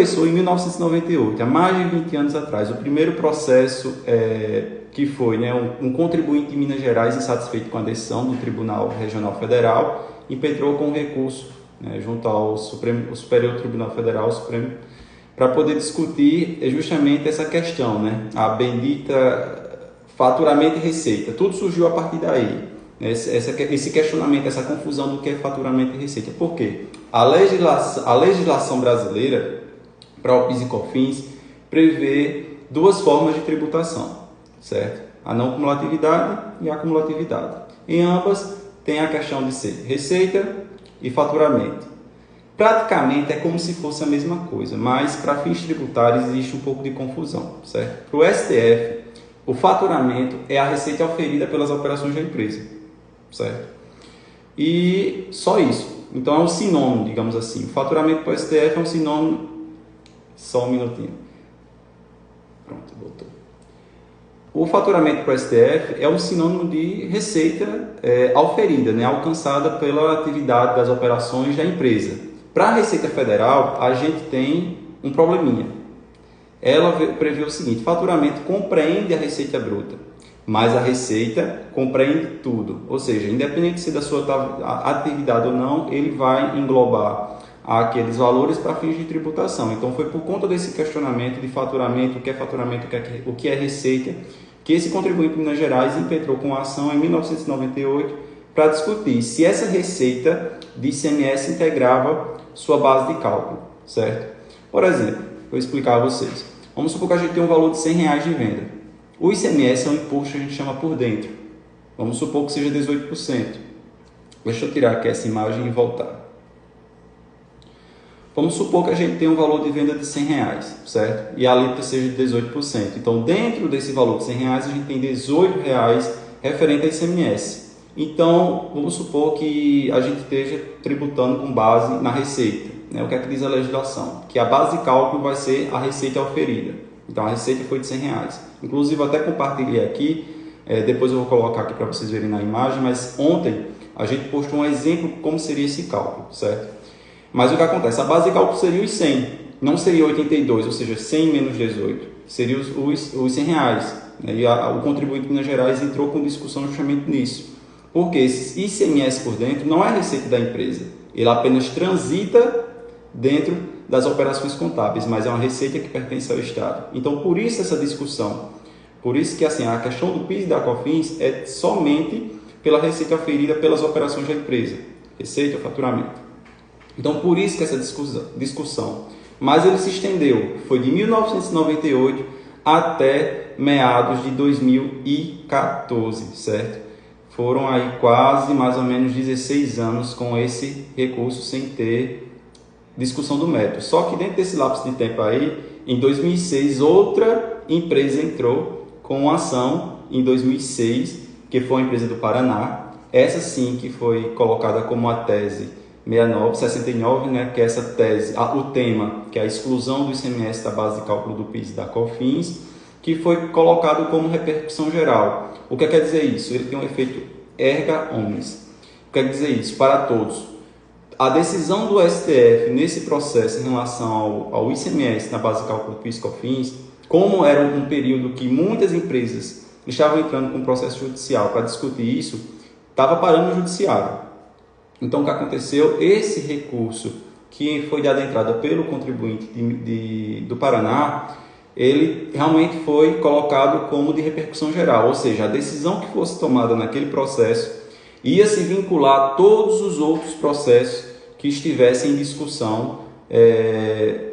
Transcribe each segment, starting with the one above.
Começou em 1998, há mais de 20 anos atrás. O primeiro processo que foi um contribuinte de Minas Gerais insatisfeito com a decisão do Tribunal Regional Federal impetrou com recurso junto ao Superior Tribunal Federal, o Supremo, para poder discutir justamente essa questão, a bendita faturamento e receita. Tudo surgiu a partir daí, esse questionamento, essa confusão do que é faturamento e receita. Por quê? A legislação brasileira para o PIS e COFINS prevê duas formas de tributação, certo? A não cumulatividade e a cumulatividade. Em ambas tem a questão de ser receita e faturamento. Praticamente é como se fosse a mesma coisa, mas para fins tributários existe um pouco de confusão, certo? Para o STF, o faturamento é a receita oferida pelas operações da empresa, certo? E só isso. Então é um sinônimo, digamos assim. O faturamento para o STF é um sinônimo. Só um minutinho. Pronto, voltou. O faturamento para o STF é um sinônimo de receita auferida, alcançada pela atividade das operações da empresa. Para a Receita Federal, a gente tem um probleminha. Ela prevê o seguinte: faturamento compreende a receita bruta, mas a receita compreende tudo. Ou seja, independente de ser da sua atividade ou não, ele vai englobar aqueles valores para fins de tributação. Então, foi por conta desse questionamento de faturamento, o que é faturamento, o que é receita, que esse contribuinte de Minas Gerais impetrou com a ação em 1998 para discutir se essa receita de ICMS integrava sua base de cálculo, certo? Por exemplo, vou explicar a vocês. Vamos supor que a gente tem um valor de R$100 de venda. O ICMS é um imposto que a gente chama por dentro. Vamos supor que seja 18%. Deixa eu tirar aqui essa imagem e voltar. Vamos supor que a gente tem um valor de venda de R$100, certo? E a alíquota seja de 18%. Então, dentro desse valor de R$100, a gente tem R$18 referente a ICMS. Então, vamos supor que a gente esteja tributando com base na receita. O que é que diz a legislação? Que a base de cálculo vai ser a receita oferida. Então, a receita foi de R$100. Inclusive, eu até compartilhei aqui, depois eu vou colocar aqui para vocês verem na imagem, mas ontem a gente postou um exemplo de como seria esse cálculo, certo? Mas o que acontece? A base de cálculo seria os 100, não seria 82, ou seja, 100 menos 18, seria os R$100. E o contribuinte de Minas Gerais entrou com discussão justamente nisso. Porque esse ICMS por dentro não é receita da empresa, ele apenas transita dentro das operações contábeis, mas é uma receita que pertence ao Estado. Então, por isso essa discussão. Por isso que a questão do PIS e da COFINS é somente pela receita oferida pelas operações da empresa, receita ou faturamento. Então, por isso que essa discussão. Mas ele se estendeu, foi de 1998 até meados de 2014, certo? Foram aí quase, mais ou menos, 16 anos com esse recurso sem ter discussão do método. Só que dentro desse lapso de tempo aí, em 2006, outra empresa entrou com uma ação em 2006, que foi a empresa do Paraná. Essa sim que foi colocada como a tese 69, que é essa tese, o tema, que é a exclusão do ICMS da base de cálculo do PIS e da COFINS, que foi colocado como repercussão geral. O que quer dizer isso? Ele tem um efeito erga omnes. O que quer dizer isso? Para todos. A decisão do STF nesse processo em relação ao ICMS na base de cálculo do PIS e COFINS, como era um período que muitas empresas estavam entrando com processo judicial para discutir isso, estava parando no judiciário. Então, o que aconteceu? Esse recurso que foi dado entrada pelo contribuinte do Paraná, ele realmente foi colocado como de repercussão geral, ou seja, a decisão que fosse tomada naquele processo ia se vincular a todos os outros processos que estivessem em discussão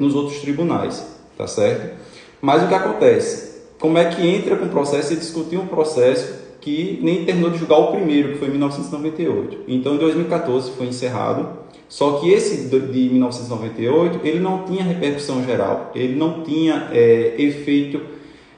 nos outros tribunais, tá certo? Mas o que acontece? Como é que entra com o processo e discutir um processo que nem terminou de julgar o primeiro, que foi em 1998. Então, em 2014 foi encerrado, só que esse de 1998, ele não tinha repercussão geral, ele não tinha efeito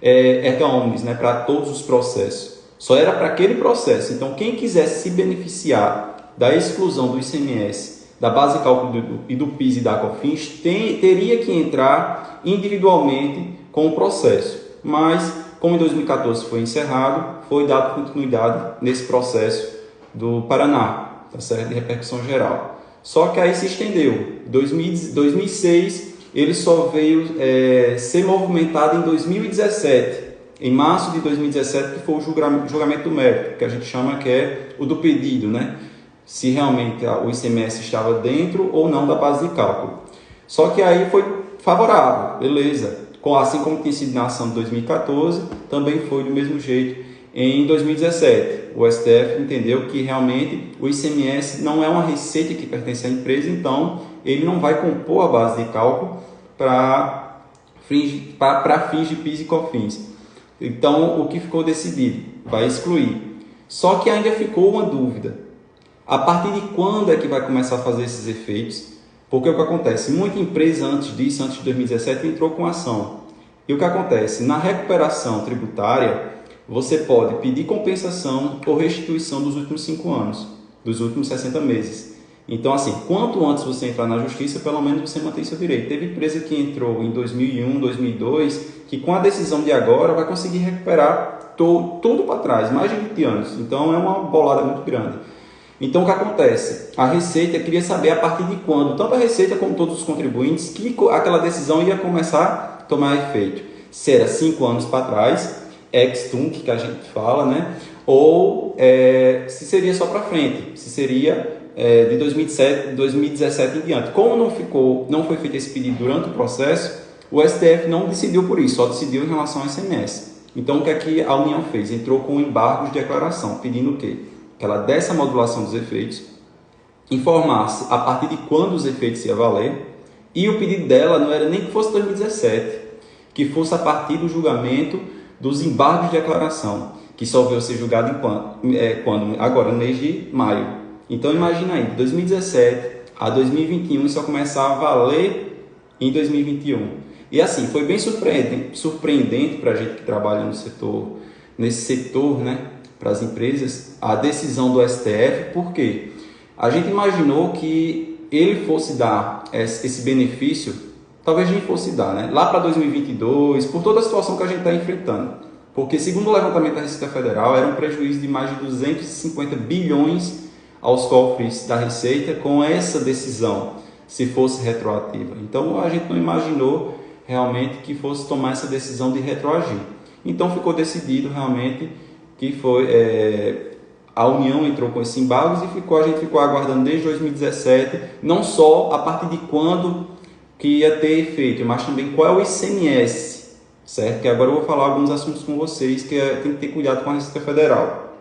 erga omnes, para todos os processos. Só era para aquele processo. Então, quem quisesse se beneficiar da exclusão do ICMS, da base de cálculo e do PIS e da COFINS, teria que entrar individualmente com o processo. Mas, como em 2014 foi encerrado, foi dado continuidade nesse processo do Paraná, tá certo? De repercussão geral. Só que aí se estendeu. Em 2006 ele só veio ser movimentado em 2017, em março de 2017, que foi o julgamento do mérito, que a gente chama que é o do pedido, né? Se realmente o ICMS estava dentro ou não da base de cálculo. Só que aí foi favorável, beleza. Assim como tinha sido na ação de 2014, também foi do mesmo jeito em 2017. O STF entendeu que realmente o ICMS não é uma receita que pertence à empresa, então ele não vai compor a base de cálculo para fins de PIS e COFINS. Então, o que ficou decidido? Vai excluir. Só que ainda ficou uma dúvida. A partir de quando é que vai começar a fazer esses efeitos? Porque o que acontece? Muita empresa antes disso, antes de 2017, entrou com ação. E o que acontece? Na recuperação tributária, você pode pedir compensação ou restituição dos últimos 5 anos, dos últimos 60 meses. Então, assim, quanto antes você entrar na justiça, pelo menos você mantém seu direito. Teve empresa que entrou em 2001, 2002, que com a decisão de agora vai conseguir recuperar tudo para trás, mais de 20 anos. Então, é uma bolada muito grande. Então, o que acontece? A Receita queria saber a partir de quando, tanto a Receita como todos os contribuintes, que aquela decisão ia começar a tomar efeito. Se era 5 anos para trás, ex-tunc, que a gente fala, né? Ou se seria só para frente, se seria de 2017 em diante. Como não foi feito esse pedido durante o processo, o STF não decidiu por isso, só decidiu em relação ao ICMS. Então, o que é que a União fez? Entrou com embargos de declaração, pedindo o quê? Que ela desse a modulação dos efeitos, informasse a partir de quando os efeitos iam valer, e o pedido dela não era nem que fosse 2017, que fosse a partir do julgamento dos embargos de declaração, que só veio ser julgado quando? Agora, no mês de maio. Então, imagina aí, de 2017 a 2021, isso vai começar a valer em 2021. E assim, foi bem surpreendente para a gente que trabalha no setor, nesse setor, né, para as empresas, a decisão do STF, porque a gente imaginou que ele fosse dar esse benefício, talvez nem fosse dar, né, lá para 2022, por toda a situação que a gente está enfrentando. Porque, segundo o levantamento da Receita Federal, era um prejuízo de mais de 250 bilhões aos cofres da Receita com essa decisão, se fosse retroativa. Então, a gente não imaginou realmente que fosse tomar essa decisão de retroagir. Então, ficou decidido realmente que foi a União entrou com esses embargos e a gente ficou aguardando desde 2017, não só a partir de quando que ia ter efeito, mas também qual é o ICMS, certo? Que agora eu vou falar alguns assuntos com vocês que tem que ter cuidado com a Receita Federal.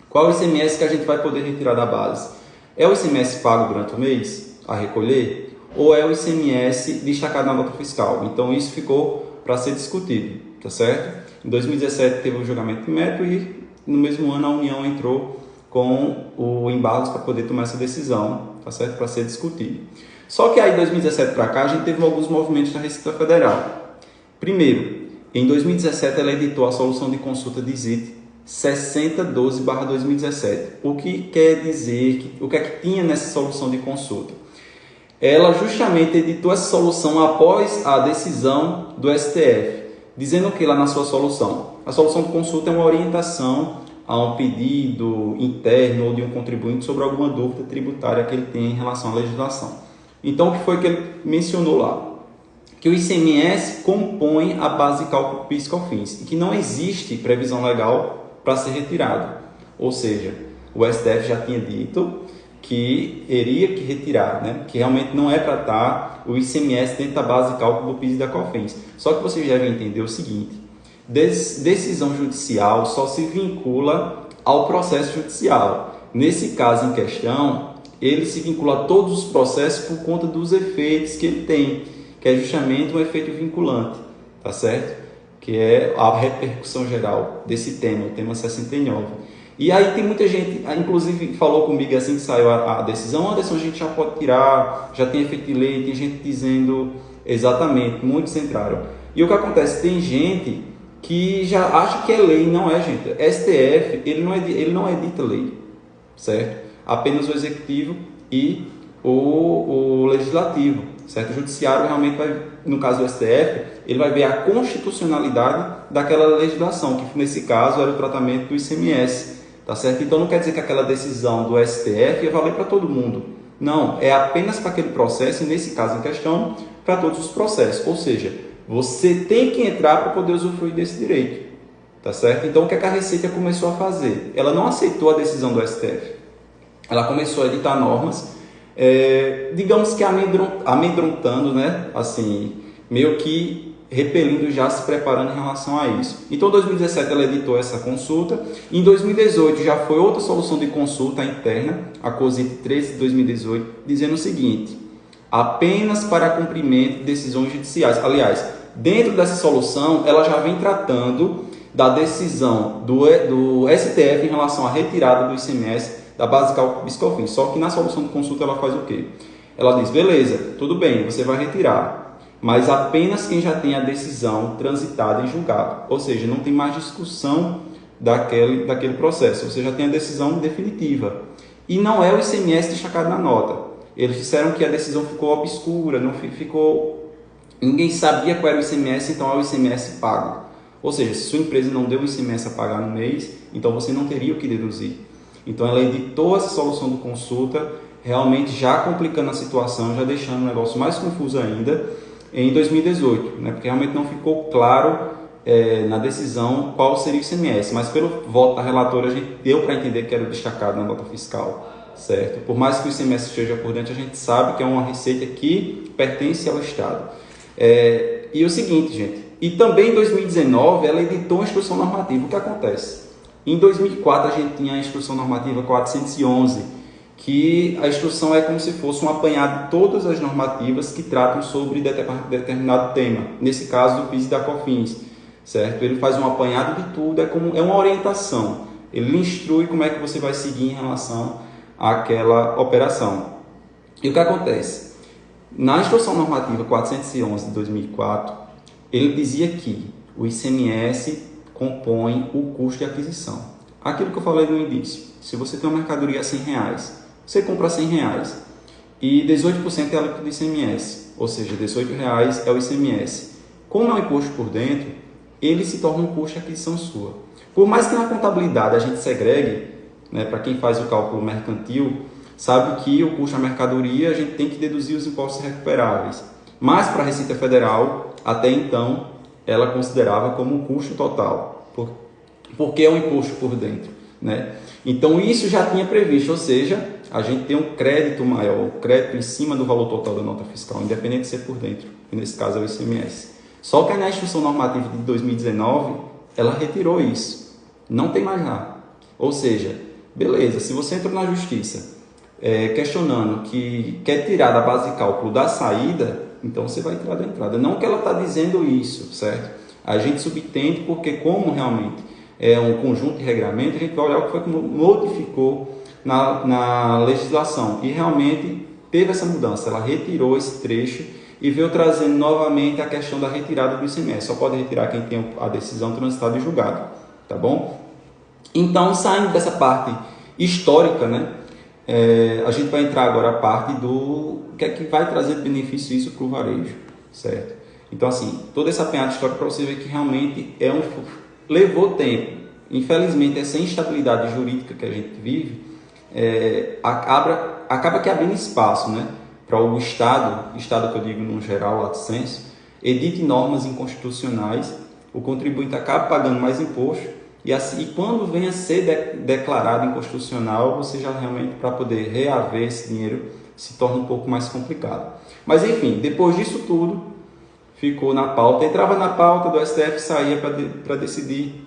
Qual é o ICMS que a gente vai poder retirar da base? É o ICMS pago durante o mês a recolher? Ou é o ICMS destacado na nota fiscal? Então, isso ficou para ser discutido, tá certo? Em 2017 teve o julgamento de mérito e no mesmo ano a União entrou com o embargos para poder tomar essa decisão, tá certo? Para ser discutido. Só que aí, de 2017 para cá, a gente teve alguns movimentos da Receita Federal. Primeiro, em 2017 ela editou a solução de consulta de ZIT 6012/2017. O que quer dizer, o que é que tinha nessa solução de consulta? Ela justamente editou essa solução após a decisão do STF, dizendo que lá na sua solução, a solução de consulta é uma orientação a um pedido interno ou de um contribuinte sobre alguma dúvida tributária que ele tem em relação à legislação. Então, o que foi que ele mencionou lá? Que o ICMS compõe a base de cálculo PIS e COFINS e que não existe previsão legal para ser retirado. Ou seja, o STF já tinha dito que iria que retirar, né? Que realmente não é para estar o ICMS dentro da base de cálculo do PIS e da COFINS. Só que vocês devem entender o seguinte: decisão judicial só se vincula ao processo judicial. Nesse caso em questão, ele se vincula a todos os processos por conta dos efeitos que ele tem, que é justamente um efeito vinculante, tá certo? Que é a repercussão geral desse tema, o tema 69. E aí tem muita gente, inclusive falou comigo assim que saiu a decisão, Anderson, a gente já pode tirar, já tem efeito de lei, tem gente dizendo exatamente, muitos entraram. E o que acontece? Tem gente que já acha que é lei, não é, gente. STF, ele não edita lei, certo? Apenas o executivo e o legislativo, certo? O judiciário realmente vai, no caso do STF, ele vai ver a constitucionalidade daquela legislação, que nesse caso era o tratamento do ICMS, tá certo? Então não quer dizer que aquela decisão do STF ia valer para todo mundo. Não, é apenas para aquele processo, e nesse caso em questão, para todos os processos. Ou seja, você tem que entrar para poder usufruir desse direito. Tá certo? Então, o que a Receita começou a fazer? Ela não aceitou a decisão do STF. Ela começou a editar normas, digamos que amedrontando, né? Assim, meio que repelindo, já se preparando em relação a isso. Então, em 2017, ela editou essa consulta. Em 2018, já foi outra solução de consulta interna, a COSIT 13 de 2018, dizendo o seguinte: apenas para cumprimento de decisões judiciais. Aliás, dentro dessa solução, ela já vem tratando da decisão do STF em relação à retirada do ICMS da base de cálculo PIS/COFINS. Só que na solução de consulta ela faz o quê? Ela diz, beleza, tudo bem, você vai retirar, mas apenas quem já tem a decisão transitada em julgado. Ou seja, não tem mais discussão daquele processo, você já tem a decisão definitiva. E não é o ICMS destacado na nota. Eles disseram que a decisão ficou obscura, ninguém sabia qual era o ICMS, então é o ICMS pago. Ou seja, se sua empresa não deu o ICMS a pagar no mês, então você não teria o que deduzir. Então ela editou essa solução do consulta, realmente já complicando a situação, já deixando o negócio mais confuso ainda em 2018, né? Porque realmente não ficou claro na decisão qual seria o ICMS, mas pelo voto da relatora a gente deu para entender que era o destacado na nota fiscal, certo? Por mais que o ICMS esteja por dentro, a gente sabe que é uma receita que pertence ao Estado. E o seguinte, gente, e também em 2019 ela editou a instrução normativa. O que acontece? Em 2004 a gente tinha a instrução normativa 411, que a instrução é como se fosse um apanhado de todas as normativas que tratam sobre determinado tema. Nesse caso do PIS e da COFINS, certo? Ele faz um apanhado de tudo, é uma orientação. Ele lhe instrui como é que você vai seguir em relação àquela operação. E o que acontece? Na instrução normativa 411 de 2004, ele dizia que o ICMS compõe o custo de aquisição. Aquilo que eu falei no início. Se você tem uma mercadoria a R$100, você compra R$100 e 18% é a alíquota do ICMS, ou seja, R$18 é o ICMS. Como é um imposto por dentro, ele se torna um custo de aquisição sua. Por mais que na contabilidade a gente segregue, né, para quem faz o cálculo mercantil, sabe que o custo da mercadoria a gente tem que deduzir os impostos recuperáveis. Mas para a Receita Federal, até então, ela considerava como um custo total, porque é um imposto por dentro, né? Então isso já tinha previsto, ou seja, a gente tem um crédito maior, o crédito em cima do valor total da nota fiscal, independente de ser por dentro, que nesse caso é o ICMS. Só que na instrução normativa de 2019, ela retirou isso, não tem mais lá. Ou seja, beleza, se você entra na justiça questionando que quer tirar da base de cálculo da saída, então você vai entrar da entrada. Não que ela está dizendo isso, certo? A gente subtende porque como realmente é um conjunto de regramento, a gente vai olhar o que foi que modificou na legislação. E realmente teve essa mudança, ela retirou esse trecho e veio trazendo novamente a questão da retirada do ICMS. Só pode retirar quem tem a decisão transitada e julgada, tá bom? Então, saindo dessa parte histórica, né? A gente vai entrar agora a parte do que é que vai trazer de benefício isso para o varejo, certo? Então, assim, toda essa apanhada histórica para você ver que realmente levou tempo. Infelizmente, essa instabilidade jurídica que a gente vive acaba que abrindo espaço, né, para o Estado que eu digo no geral, lato sensu, edite normas inconstitucionais, o contribuinte acaba pagando mais imposto. E quando vem a ser declarado inconstitucional, você já realmente, para poder reaver esse dinheiro, se torna um pouco mais complicado. Mas enfim, depois disso tudo, ficou na pauta, entrava na pauta do STF, saía para decidir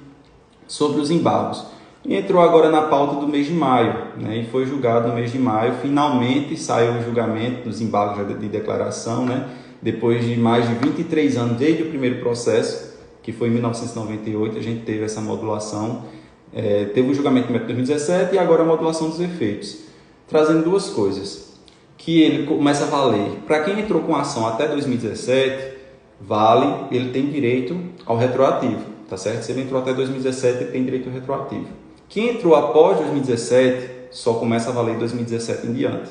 sobre os embargos. E entrou agora na pauta do mês de maio, né? E foi julgado no mês de maio, finalmente saiu o julgamento dos embargos de declaração, né? Depois de mais de 23 anos, desde o primeiro processo, que foi em 1998, a gente teve essa modulação, teve o julgamento em 2017 e agora a modulação dos efeitos, trazendo duas coisas, que ele começa a valer, para quem entrou com ação até 2017, vale, ele tem direito ao retroativo, tá certo? Se ele entrou até 2017, ele tem direito ao retroativo. Quem entrou após 2017, só começa a valer 2017 em diante,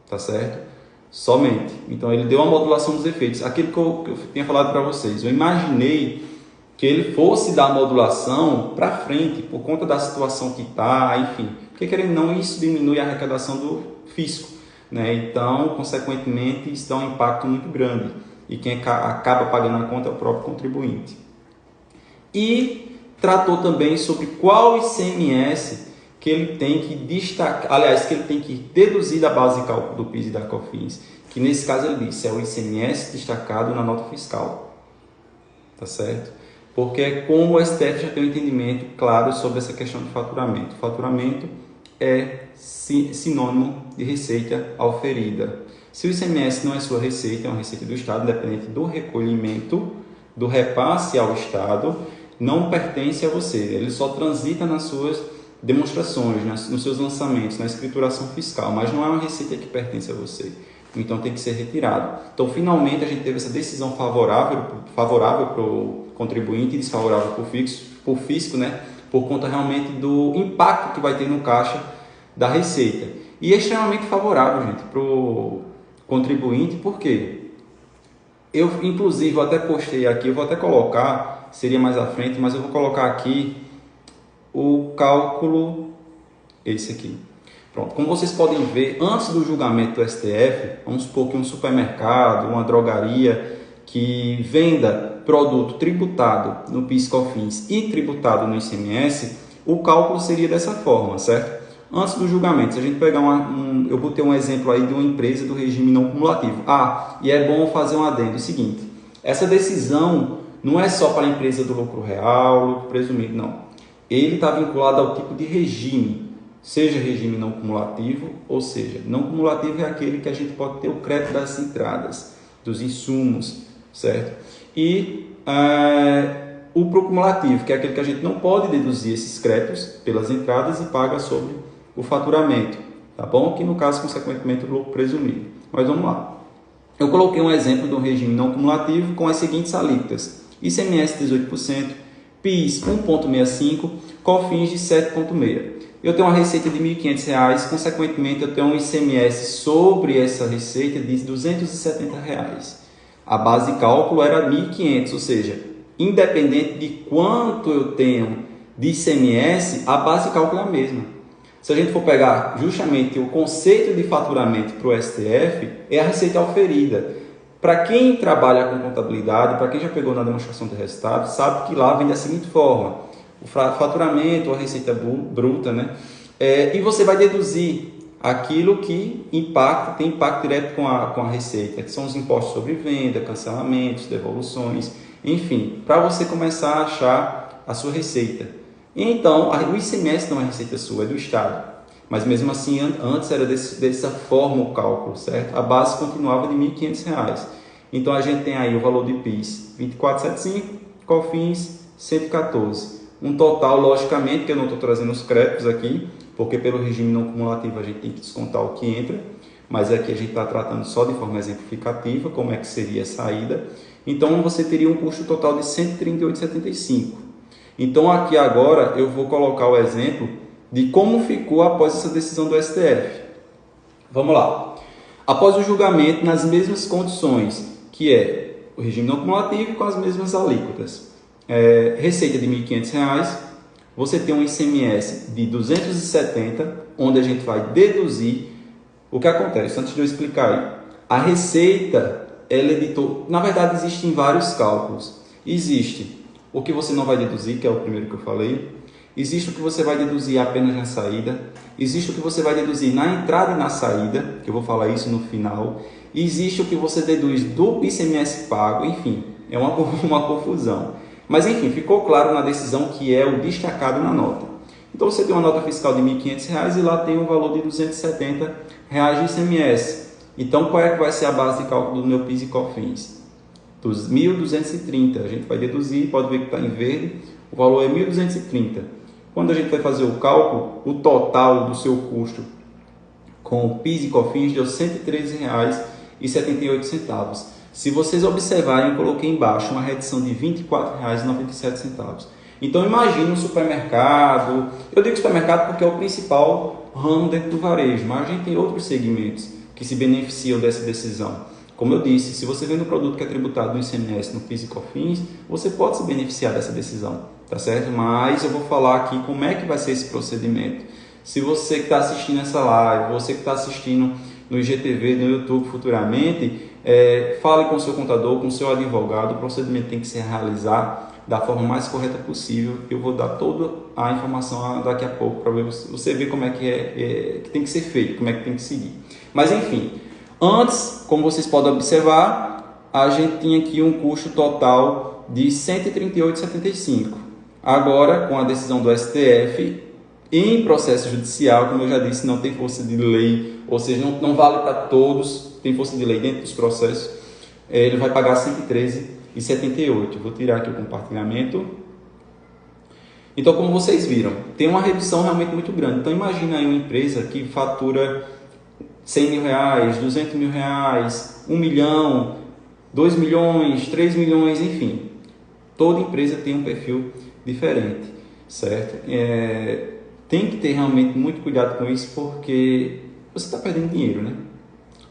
tá certo? Somente. Então ele deu a modulação dos efeitos, aquilo que eu tinha falado para vocês, eu imaginei que ele fosse dar a modulação para frente, por conta da situação que está, enfim. Porque, querendo ou não, isso diminui a arrecadação do fisco, né? Então, consequentemente, isso dá um impacto muito grande. e quem acaba pagando a conta é o próprio contribuinte. E tratou também sobre qual ICMS que ele tem que destacar, aliás, que ele tem que deduzir da base de cálculo do PIS e da COFINS, que nesse caso ele disse, é o ICMS destacado na nota fiscal, tá certo? Porque é como o STF já tem um entendimento claro sobre essa questão de faturamento. Faturamento é sinônimo de receita auferida. Se o ICMS não é sua receita, é uma receita do Estado, independente do recolhimento, do repasse ao Estado, não pertence a você. Ele só transita nas suas demonstrações, nos seus lançamentos, na escrituração fiscal, mas não é uma receita que pertence a você. Então tem que ser retirado. Então, finalmente, a gente teve essa decisão favorável para o contribuinte e desfavorável para o fisco, né? Por conta realmente do impacto que vai ter no caixa da receita. E é extremamente favorável, gente, para o contribuinte, por quê? Eu, inclusive, até postei aqui, eu vou até colocar, seria mais à frente, mas eu vou colocar aqui o cálculo, esse aqui. Pronto, como vocês podem ver, antes do julgamento do STF, vamos supor que um supermercado, uma drogaria que venda produto tributado no PIS/COFINS e tributado no ICMS, o cálculo seria dessa forma, certo? Antes do julgamento, se a gente pegar eu botei um exemplo aí de uma empresa do regime não cumulativo. E é bom fazer um adendo, é o seguinte, essa decisão não é só para a empresa do lucro real, lucro presumido, não. Ele está vinculado ao tipo de regime, seja regime não cumulativo, ou seja, não cumulativo é aquele que a gente pode ter o crédito das entradas, dos insumos, certo? E o procumulativo, que é aquele que a gente não pode deduzir esses créditos pelas entradas e paga sobre o faturamento, tá bom? Que no caso, consequentemente, o lucro presumido. Mas vamos lá. Eu coloquei um exemplo de um regime não cumulativo com as seguintes alíquotas: ICMS 18%, PIS 1,65%, COFINS de 7,6%. Eu tenho uma receita de R$ 1.500, consequentemente eu tenho um ICMS sobre essa receita de R$ 270. A base de cálculo era 1.500, ou seja, independente de quanto eu tenho de ICMS, a base de cálculo é a mesma. Se a gente for pegar justamente o conceito de faturamento para o STF, é a receita auferida. Para quem trabalha com contabilidade, para quem já pegou na demonstração de resultados, sabe que lá vem da seguinte forma: o faturamento, a receita bruta, né? E você vai deduzir aquilo que tem impacto direto com a receita, que são os impostos sobre venda, cancelamentos, devoluções, enfim, para você começar a achar a sua receita. Então, o ICMS não é receita sua, é do Estado. Mas mesmo assim, antes era dessa forma o cálculo, certo? A base continuava de R$ 1.500. Então, a gente tem aí o valor de PIS 24,75, COFINS 114. Um total, logicamente, que eu não estou trazendo os créditos aqui, porque pelo regime não cumulativo a gente tem que descontar o que entra, mas aqui a gente está tratando só de forma exemplificativa, como é que seria a saída. Então, você teria um custo total de R$ 138,75. Então, aqui agora eu vou colocar o exemplo de como ficou após essa decisão do STF. Vamos lá. Após o julgamento, nas mesmas condições, que é o regime não cumulativo com as mesmas alíquotas. Receita de R$ 1.500, você tem um ICMS de 270, onde a gente vai deduzir. O que acontece? Antes de eu explicar aí, a receita, na verdade, existem vários cálculos. Existe o que você não vai deduzir, que é o primeiro que eu falei. Existe o que você vai deduzir apenas na saída. Existe o que você vai deduzir na entrada e na saída, que eu vou falar isso no final. Existe o que você deduz do ICMS pago, enfim, é uma confusão. Mas enfim, ficou claro na decisão que é o destacado na nota. Então você tem uma nota fiscal de R$ 1.500 e lá tem um valor de R$ 270 de ICMS. Então qual é que vai ser a base de cálculo do meu PIS e COFINS? Dos 1.230, a gente vai deduzir, pode ver que está em verde, o valor é 1.230. Quando a gente vai fazer o cálculo, o total do seu custo com o PIS e COFINS deu R$ 113,78. Se vocês observarem, eu coloquei embaixo uma redução de R$ 24,97. Então imagine um supermercado, eu digo supermercado porque é o principal ramo dentro do varejo, mas a gente tem outros segmentos que se beneficiam dessa decisão. Como eu disse, se você vende um produto que é tributado no ICMS, no PIS e COFINS, você pode se beneficiar dessa decisão, tá certo? Mas eu vou falar aqui como é que vai ser esse procedimento. Se você que está assistindo essa live, você que está assistindo no IGTV, no YouTube futuramente, Fale com o seu contador, com o seu advogado, o procedimento tem que ser realizado da forma mais correta possível. Eu vou dar toda a informação daqui a pouco para você ver como é que tem que ser feito, como é que tem que seguir. Mas enfim, antes, como vocês podem observar, a gente tinha aqui um custo total de R$ 138,75. Agora, com a decisão do STF, em processo judicial, como eu já disse, não tem força de lei, ou seja, não vale para todos, tem força de lei dentro dos processos, ele vai pagar R$ 113,78. Vou tirar aqui o compartilhamento. Então, como vocês viram, tem uma redução realmente muito grande. Então, imagina aí uma empresa que fatura R$100 mil, R$200 mil, R$1 milhão, 2 milhões, 3 milhões, enfim. Toda empresa tem um perfil diferente, certo? Tem que ter realmente muito cuidado com isso, porque você está perdendo dinheiro, né?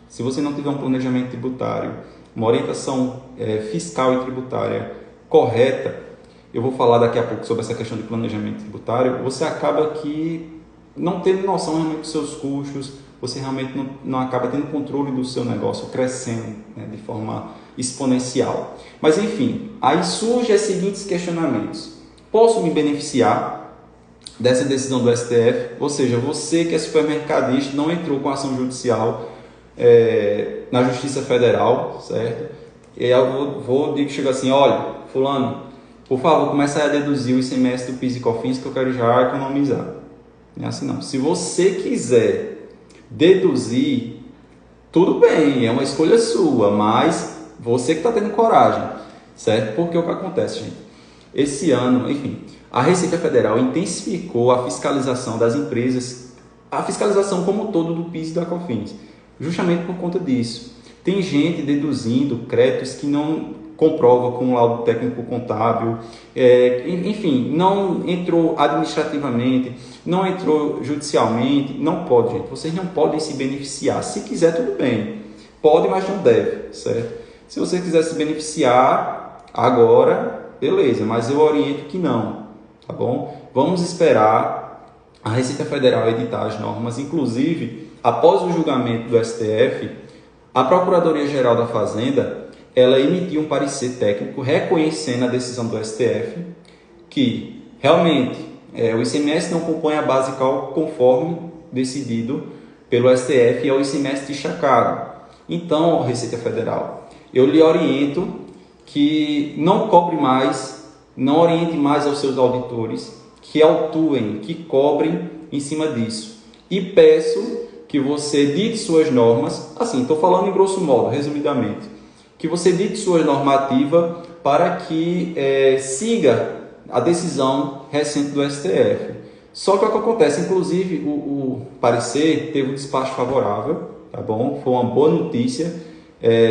Se você não tiver um planejamento tributário, uma orientação fiscal e tributária correta, eu vou falar daqui a pouco sobre essa questão de planejamento tributário, você acaba que não tendo noção realmente dos seus custos, você realmente não acaba tendo controle do seu negócio crescendo, né, de forma exponencial. Mas enfim, aí surgem os seguintes questionamentos. Posso me beneficiar dessa decisão do STF? Ou seja, você que é supermercadista não entrou com ação judicial na Justiça Federal, certo? E aí eu vou chegar assim, olha, fulano, por favor, comece a deduzir o ICMS do PIS e COFINS que eu quero já economizar. Não é assim não. Se você quiser deduzir, tudo bem, é uma escolha sua, mas você que está tendo coragem, certo? Porque o que acontece, gente? Esse ano, enfim, a Receita Federal intensificou a fiscalização das empresas, a fiscalização como um todo do PIS e da COFINS, justamente por conta disso. Tem gente deduzindo créditos que não comprova com laudo técnico contábil, enfim, não entrou administrativamente, não entrou judicialmente, não pode, gente. Vocês não podem se beneficiar. Se quiser, tudo bem. Pode, mas não deve, certo? Se você quiser se beneficiar agora, beleza, mas eu oriento que não, tá bom? Vamos esperar a Receita Federal editar as normas, inclusive, após o julgamento do STF, a Procuradoria-Geral da Fazenda, ela emitiu um parecer técnico reconhecendo a decisão do STF que, realmente, o ICMS não compõe a base de cálculo conforme decidido pelo STF e é o ICMS destacado. Então, Receita Federal, eu lhe oriento que não cobre mais, não oriente mais aos seus auditores que autuem, que cobrem em cima disso. E peço que você dite suas normas, assim, estou falando em grosso modo, resumidamente, que você dite sua normativa para que siga a decisão recente do STF. Só que o que acontece, inclusive o parecer teve um despacho favorável, tá bom? Foi uma boa notícia.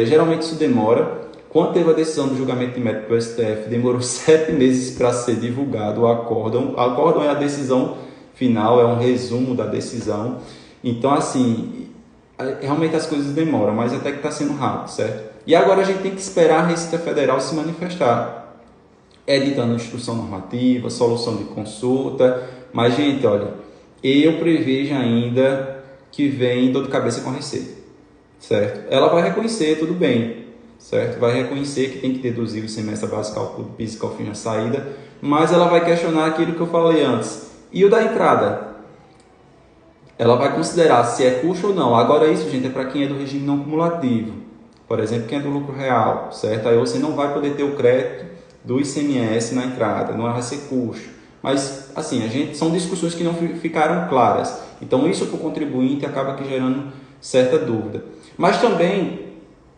Geralmente isso demora. Quando teve a decisão do julgamento de mérito do STF, demorou 7 meses para ser divulgado o acórdão. O acórdão é a decisão final, é um resumo da decisão. Então, assim, realmente as coisas demoram, mas até que está sendo rápido, certo? E agora a gente tem que esperar a Receita Federal se manifestar, editando instrução normativa, solução de consulta. Mas, gente, olha, eu prevejo ainda que vem dor de cabeça com a Receita, certo? Ela vai reconhecer, tudo bem, certo? Vai reconhecer que tem que deduzir o ICMS básico cálculo do PIS e COFINS na saída, mas ela vai questionar aquilo que eu falei antes. E o da entrada? Ela vai considerar se é custo ou não. Agora isso, gente, é para quem é do regime não cumulativo. Por exemplo, quem é do lucro real, certo? Aí você não vai poder ter o crédito do ICMS na entrada, não vai ser custo. Mas, assim, são discussões que não ficaram claras. Então, isso para o contribuinte acaba que gerando certa dúvida. Mas também,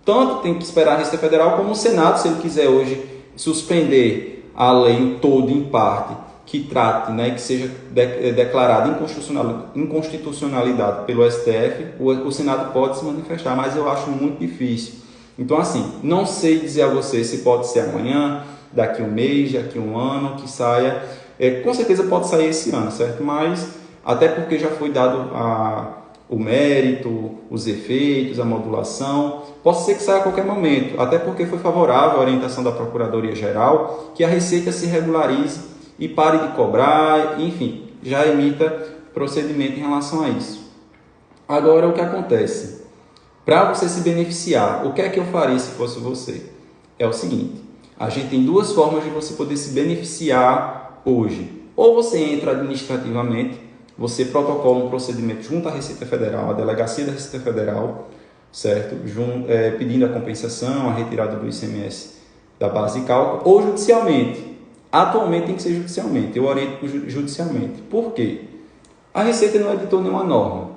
tanto tem que esperar a Receita Federal como o Senado, se ele quiser hoje suspender a lei toda em parte, que trate, né, que seja declarada inconstitucionalidade pelo STF, o Senado pode se manifestar, mas eu acho muito difícil. Então, assim, não sei dizer a você se pode ser amanhã, daqui um mês, daqui um ano, que saia. Com certeza pode sair esse ano, certo? Mas, até porque já foi dado o mérito, os efeitos, a modulação, pode ser que saia a qualquer momento, até porque foi favorável a orientação da Procuradoria-Geral que a Receita se regularize e pare de cobrar, enfim, já emita procedimento em relação a isso. Agora, o que acontece? Para você se beneficiar, o que é que eu faria se fosse você? É o seguinte, a gente tem duas formas de você poder se beneficiar hoje. Ou você entra administrativamente, você protocola um procedimento junto à Receita Federal, à Delegacia da Receita Federal, certo? Pedindo a compensação, a retirada do ICMS da base de cálculo, ou judicialmente. Atualmente tem que ser judicialmente, eu oriento judicialmente. Por quê? A Receita não editou nenhuma norma.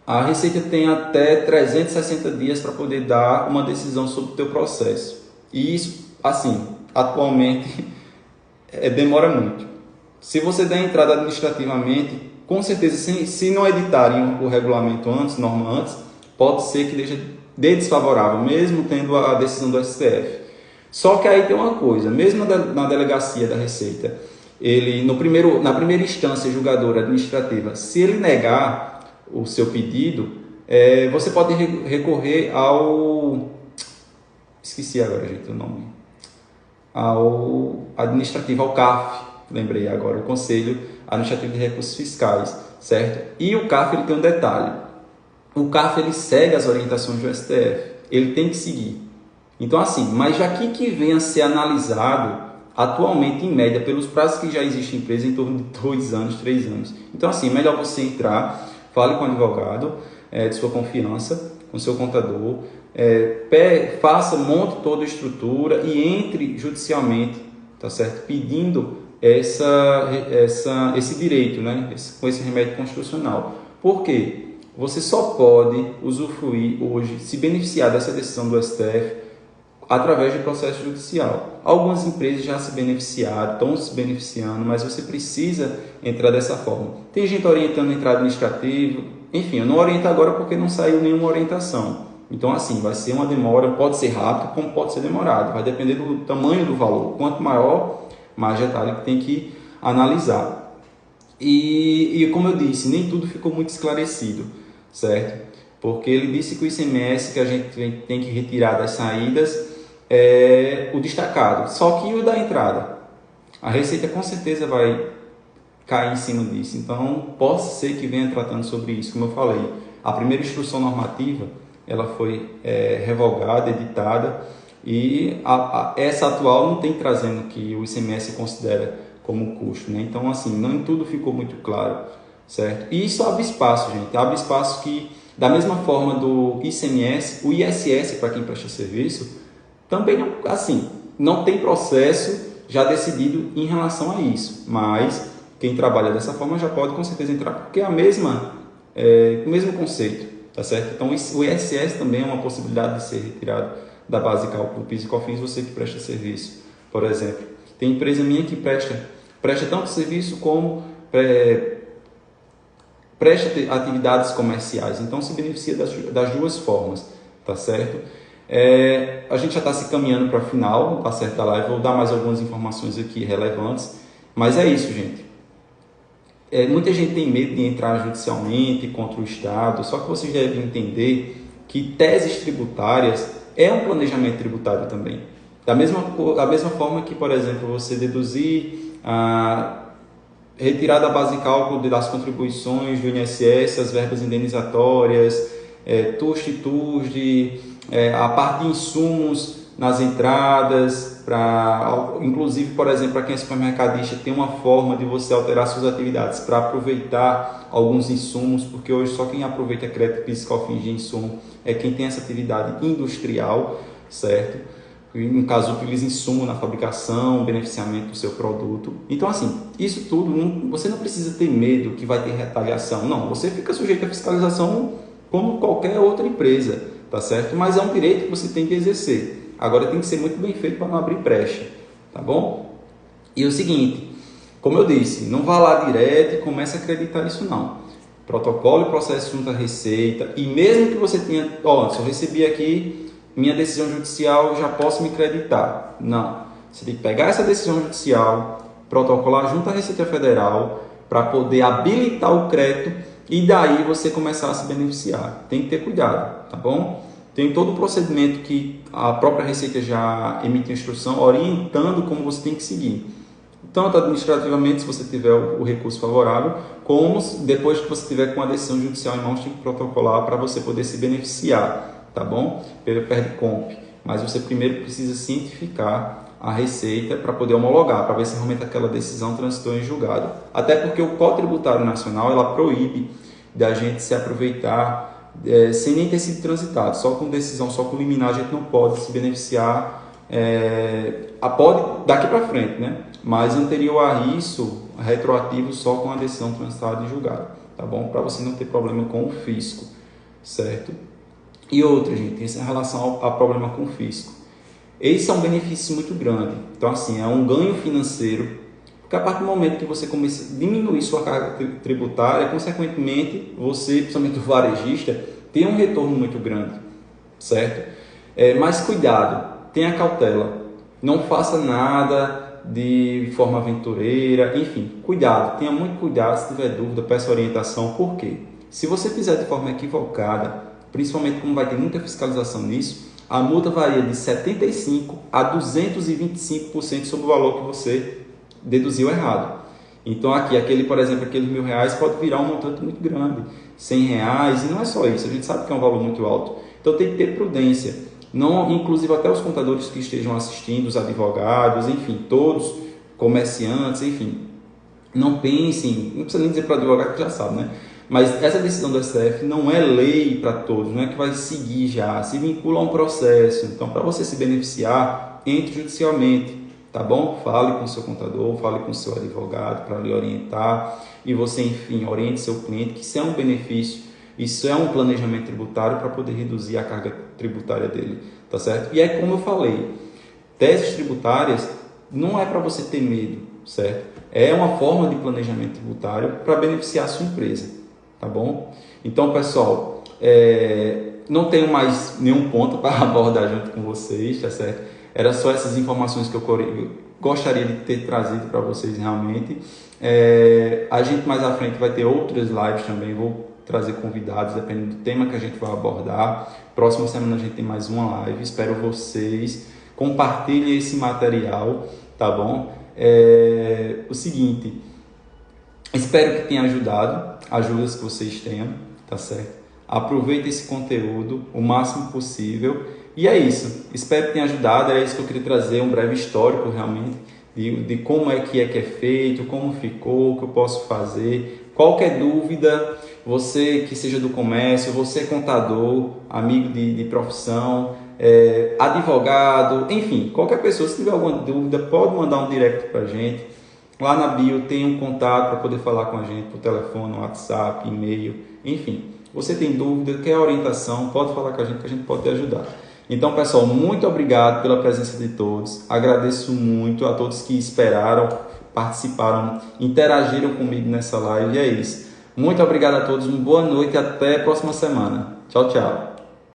A Receita tem até 360 dias para poder dar uma decisão sobre o teu processo. E isso, assim, atualmente demora muito. Se você der entrada administrativamente, com certeza, se não editarem o regulamento antes, norma antes, pode ser que dê desfavorável, mesmo tendo a decisão do STF. Só que aí tem uma coisa, mesmo na delegacia da Receita, ele na primeira instância julgadora administrativa, se ele negar o seu pedido, você pode recorrer ao... Esqueci agora, gente, o nome. Ao administrativo, ao CARF, lembrei agora, o Conselho Administrativo de Recursos Fiscais, certo? E o CARF ele tem um detalhe. O CARF ele segue as orientações do STF, ele tem que seguir. Então assim, mas já que venha a ser analisado atualmente, em média, pelos prazos que já existem em empresa, em torno de 2 anos, 3 anos. Então assim, é melhor você entrar, fale com o advogado de sua confiança, com o seu contador, monte toda a estrutura e entre judicialmente, tá certo? Pedindo esse direito, né? Com esse remédio constitucional. Por quê? Você só pode usufruir hoje, se beneficiar dessa decisão do STF através de processo judicial. Algumas empresas já se beneficiaram, estão se beneficiando, mas você precisa entrar dessa forma. Tem gente orientando a entrar administrativo, enfim, eu não oriento agora porque não saiu nenhuma orientação. Então, assim, vai ser uma demora, pode ser rápido, como pode ser demorado, vai depender do tamanho do valor. Quanto maior, mais detalhe que tem que analisar. E como eu disse, nem tudo ficou muito esclarecido, certo? Porque ele disse que o ICMS que a gente tem que retirar das saídas é o destacado, só que o da entrada. A Receita com certeza vai cair em cima disso, então pode ser que venha tratando sobre isso. Como eu falei, a primeira instrução normativa ela foi revogada, editada, e essa atual não tem trazendo que o ICMS considera como custo, né? Então assim, não tudo ficou muito claro, certo? E isso abre espaço, gente, abre espaço que da mesma forma do ICMS, o ISS para quem presta serviço também não tem processo já decidido em relação a isso, mas quem trabalha dessa forma já pode com certeza entrar, porque é o mesmo conceito, tá certo? Então o ISS também é uma possibilidade de ser retirado da base de cálculo do PIS e COFINS, você que presta serviço, por exemplo. Tem empresa minha que presta tanto serviço como presta atividades comerciais, então se beneficia das duas formas, tá certo? A gente já está se caminhando para o final, tá certo, da live, vou dar mais algumas informações aqui relevantes, mas é isso, gente. Muita gente tem medo de entrar judicialmente contra o Estado, só que vocês devem entender que teses tributárias é um planejamento tributário também. Da mesma forma que, por exemplo, você deduzir retirar da base de cálculo das contribuições do INSS, as verbas indenizatórias, TUST e TUSD, a parte de insumos nas entradas, inclusive, por exemplo, para quem é supermercadista, tem uma forma de você alterar suas atividades para aproveitar alguns insumos, porque hoje só quem aproveita crédito PIS e COFINS de insumo é quem tem essa atividade industrial, certo? No caso, utiliza insumo na fabricação, beneficiamento do seu produto. Então, assim, isso tudo, você não precisa ter medo que vai ter retaliação. Não, você fica sujeito à fiscalização como qualquer outra empresa, tá certo? Mas é um direito que você tem que exercer. Agora tem que ser muito bem feito para não abrir brecha, tá bom? E o seguinte, como eu disse, não vá lá direto e comece a acreditar nisso não. Protocolo e processo junto à Receita, e mesmo que você tenha, se eu recebi aqui minha decisão judicial, já posso me creditar. Não, você tem que pegar essa decisão judicial, protocolar junto à Receita Federal, para poder habilitar o crédito e daí você começar a se beneficiar. Tem que ter cuidado, tá bom? Tem todo o procedimento que a própria Receita já emite instrução orientando como você tem que seguir. tanto administrativamente, se você tiver o recurso favorável, como depois que você tiver com a decisão judicial em mãos, tem que protocolar para você poder se beneficiar, tá bom? Pelo PERDCOMP. Mas você primeiro precisa cientificar a Receita para poder homologar, para ver se realmente aquela decisão transitou em julgado. Até porque o Código Tributário Nacional, ela proíbe da gente se aproveitar sem nem ter sido transitado. Só com decisão, só com liminar, a gente não pode se beneficiar, pode daqui para frente, né? Mas anterior a isso, retroativo só com a decisão transitada e julgada, tá bom? Para você não ter problema com o fisco, certo? E outra, gente, em relação ao problema com o fisco. Esse é um benefício muito grande. Então, assim, é um ganho financeiro, porque a partir do momento que você começa a diminuir sua carga tributária, consequentemente, você, principalmente o varejista, tem um retorno muito grande, certo? Mas cuidado, tenha cautela, não faça nada de forma aventureira, enfim, cuidado, tenha muito cuidado. Se tiver dúvida, peça orientação. Por quê? Se você fizer de forma equivocada, principalmente como vai ter muita fiscalização nisso, a multa varia de 75% a 225% sobre o valor que você deduziu errado. Então aqui, por exemplo, aqueles R$1.000 pode virar um montante muito grande, R$100, e não é só isso, a gente sabe que é um valor muito alto. Então tem que ter prudência, não, inclusive até os contadores que estejam assistindo, os advogados, enfim, todos, comerciantes, enfim, não pensem, não precisa nem dizer para o advogado que já sabe, né? Mas essa decisão do STF não é lei para todos, não é que vai seguir já, se vincula a um processo. Então, para você se beneficiar, entre judicialmente, tá bom? Fale com o seu contador, fale com o seu advogado para lhe orientar e você, enfim, oriente seu cliente que isso é um benefício, isso é um planejamento tributário para poder reduzir a carga tributária dele, tá certo? E é como eu falei, teses tributárias não é para você ter medo, certo? É uma forma de planejamento tributário para beneficiar a sua empresa. Tá bom? Então, pessoal, não tenho mais nenhum ponto para abordar junto com vocês, tá certo? Era só essas informações que eu gostaria de ter trazido para vocês realmente. A gente mais à frente vai ter outras lives também, vou trazer convidados, dependendo do tema que a gente vai abordar. Próxima semana a gente tem mais uma live, espero vocês. Compartilhem esse material, tá bom? O seguinte... Espero que tenha ajudado, ajudas que vocês tenham, tá certo? Aproveite esse conteúdo o máximo possível. E é isso, espero que tenha ajudado, era isso que eu queria trazer, um breve histórico realmente, de como é que é feito, como ficou, o que eu posso fazer. Qualquer dúvida, você que seja do comércio, você contador, amigo de profissão, advogado, enfim, qualquer pessoa, se tiver alguma dúvida, pode mandar um direct pra gente. Lá na bio tem um contato para poder falar com a gente por telefone, WhatsApp, e-mail, enfim. Você tem dúvida, quer orientação, pode falar com a gente pode te ajudar. Então, pessoal, muito obrigado pela presença de todos. Agradeço muito a todos que esperaram, participaram, interagiram comigo nessa live. E é isso. Muito obrigado a todos, uma boa noite e até a próxima semana. Tchau, tchau.